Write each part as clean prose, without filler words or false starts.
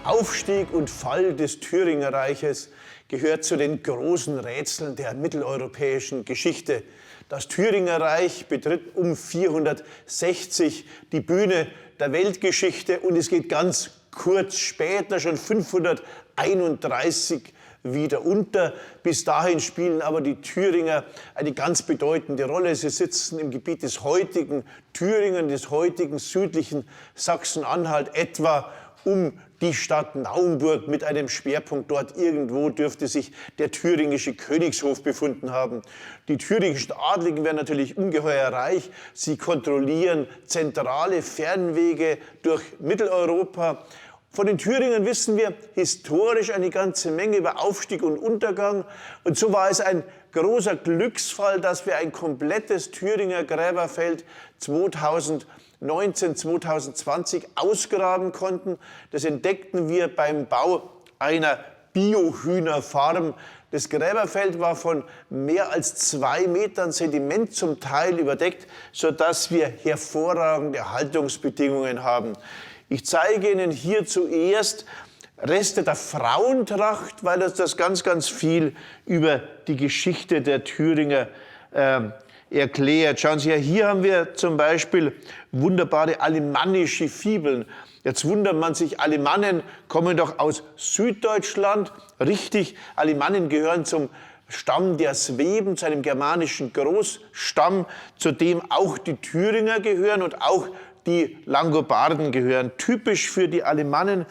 Aufstieg und Fall des Thüringerreiches gehört zu den großen Rätseln der mitteleuropäischen Geschichte. Das Thüringerreich betritt um 460 die Bühne der Weltgeschichte und es geht ganz kurz später, schon 531, wieder unter. Bis dahin spielen aber die Thüringer eine ganz bedeutende Rolle. Sie sitzen im Gebiet des heutigen Thüringen, des heutigen südlichen Sachsen-Anhalt, etwa um die Stadt Naumburg mit einem Schwerpunkt. Dort irgendwo dürfte sich der thüringische Königshof befunden haben. Die thüringischen Adligen werden natürlich ungeheuer reich. Sie kontrollieren zentrale Fernwege durch Mitteleuropa. Von den Thüringern wissen wir historisch eine ganze Menge über Aufstieg und Untergang. Und so war es ein großer Glücksfall, dass wir ein komplettes Thüringer Gräberfeld 2019, 2020 ausgraben konnten. Das entdeckten wir beim Bau einer Biohühnerfarm. Das Gräberfeld war von mehr als 2 Metern Sediment zum Teil überdeckt, sodass wir hervorragende Haltungsbedingungen haben. Ich zeige Ihnen hier zuerst Reste der Frauentracht, weil das ganz, ganz viel über die Geschichte der Thüringer erklärt. Schauen Sie her, hier haben wir zum Beispiel wunderbare alemannische Fibeln. Jetzt wundert man sich, Alemannen kommen doch aus Süddeutschland. Richtig, Alemannen gehören zum Stamm der Sweben, zu einem germanischen Großstamm, zu dem auch die Thüringer gehören und auch die Langobarden gehören. Typisch für die Alemannen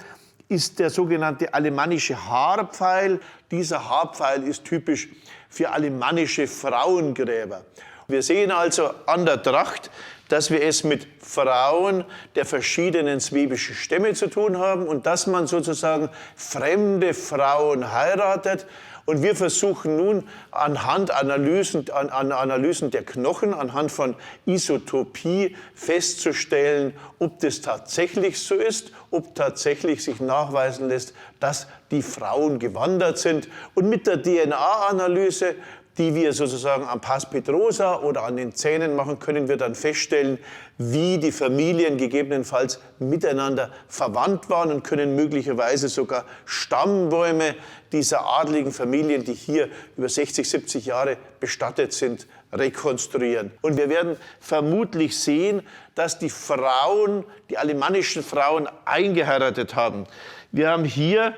ist der sogenannte alemannische Haarpfeil. Dieser Haarpfeil ist typisch für alemannische Frauengräber. Wir sehen also an der Tracht, dass wir es mit Frauen der verschiedenen swebischen Stämme zu tun haben und dass man sozusagen fremde Frauen heiratet. Und wir versuchen nun anhand Analysen der Knochen, anhand von Isotopie festzustellen, ob das tatsächlich so ist, ob tatsächlich sich nachweisen lässt, dass die Frauen gewandert sind. Und mit der DNA-Analyse, die wir sozusagen am Pars Pedrosa oder an den Zähnen machen, können wir dann feststellen, wie die Familien gegebenenfalls miteinander verwandt waren und können möglicherweise sogar Stammbäume dieser adligen Familien, die hier über 60, 70 Jahre bestattet sind, rekonstruieren. Und wir werden vermutlich sehen, dass die Frauen, die alemannischen Frauen, eingeheiratet haben. Wir haben hier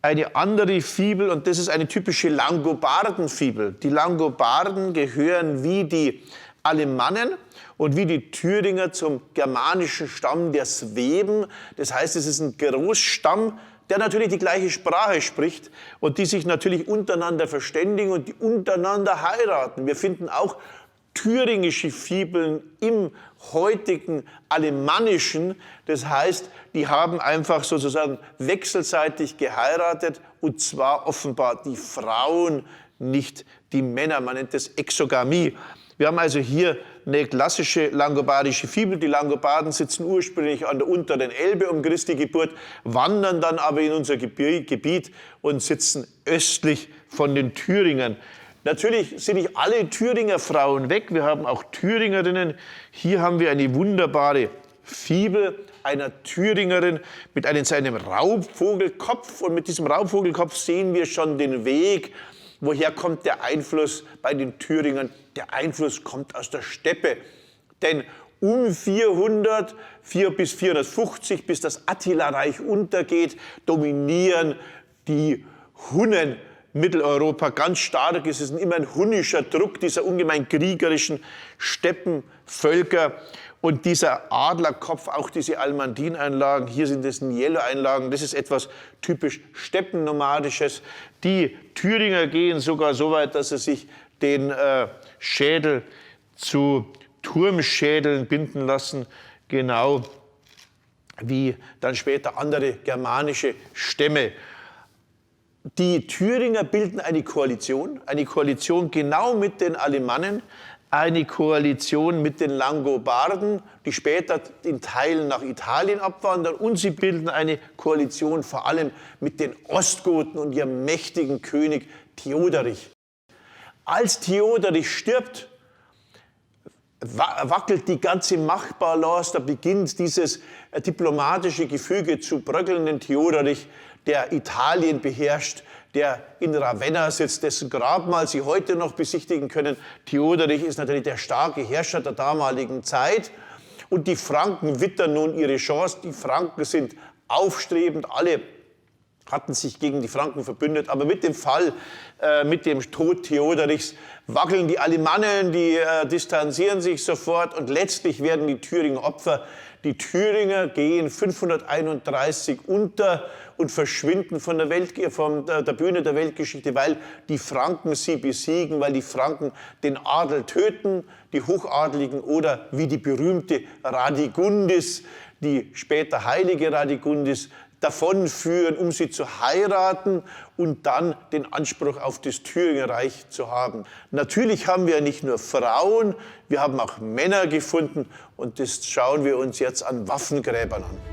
eine andere Fibel und das ist eine typische Langobardenfibel. Die Langobarden gehören wie die Alemannen und wie die Thüringer zum germanischen Stamm der Sweben. Das heißt, es ist ein Großstamm, der natürlich die gleiche Sprache spricht und die sich natürlich untereinander verständigen und die untereinander heiraten. Wir finden auch thüringische Fibeln im heutigen Alemannischen. Das heißt, die haben einfach sozusagen wechselseitig geheiratet und zwar offenbar die Frauen, nicht die Männer. Man nennt das Exogamie. Wir haben also hier eine klassische langobardische Fibel. Die Langobarden sitzen ursprünglich an der unteren Elbe um Christi Geburt, wandern dann aber in unser Gebiet und sitzen östlich von den Thüringern. Natürlich sind nicht alle Thüringer Frauen weg, wir haben auch Thüringerinnen. Hier haben wir eine wunderbare Fibel einer Thüringerin mit seinem Raubvogelkopf. Und mit diesem Raubvogelkopf sehen wir schon den Weg. Woher kommt der Einfluss bei den Thüringern? Der Einfluss kommt aus der Steppe. Denn um 400, 4 bis 450, bis das Attila-Reich untergeht, dominieren die Hunnen Mitteleuropa ganz stark. Es ist immer ein hunnischer Druck dieser ungemein kriegerischen Steppenvölker. Und dieser Adlerkopf, auch diese Almandin-Einlagen, hier sind es Niello-Einlagen, das ist etwas typisch Steppennomadisches. Die Thüringer gehen sogar so weit, dass sie sich den Schädel zu Turmschädeln binden lassen, genau wie dann später andere germanische Stämme. Die Thüringer bilden eine Koalition genau mit den Alemannen, eine Koalition mit den Langobarden, die später in Teilen nach Italien abwandern, und sie bilden eine Koalition vor allem mit den Ostgoten und ihrem mächtigen König Theoderich. Als Theoderich stirbt, wackelt die ganze Machtbalance, da beginnt dieses diplomatische Gefüge zu bröckeln. Den Theoderich, der Italien beherrscht, der in Ravenna sitzt, dessen Grabmal Sie heute noch besichtigen können. Theoderich ist natürlich der starke Herrscher der damaligen Zeit. Und die Franken wittern nun ihre Chance. Die Franken sind aufstrebend, alle hatten sich gegen die Franken verbündet. Aber mit dem Fall, mit dem Tod Theoderichs, wackeln die Alemannen, die distanzieren sich sofort und letztlich werden die Thüringer Opfer. Die Thüringer gehen 531 unter und verschwinden von der Bühne der Weltgeschichte, weil die Franken sie besiegen, weil die Franken den Adel töten, die Hochadeligen, oder wie die berühmte Radegundis, die später heilige Radegundis, davonführen, um sie zu heiraten und dann den Anspruch auf das Thüringer Reich zu haben. Natürlich haben wir nicht nur Frauen, wir haben auch Männer gefunden und das schauen wir uns jetzt an Waffengräbern an.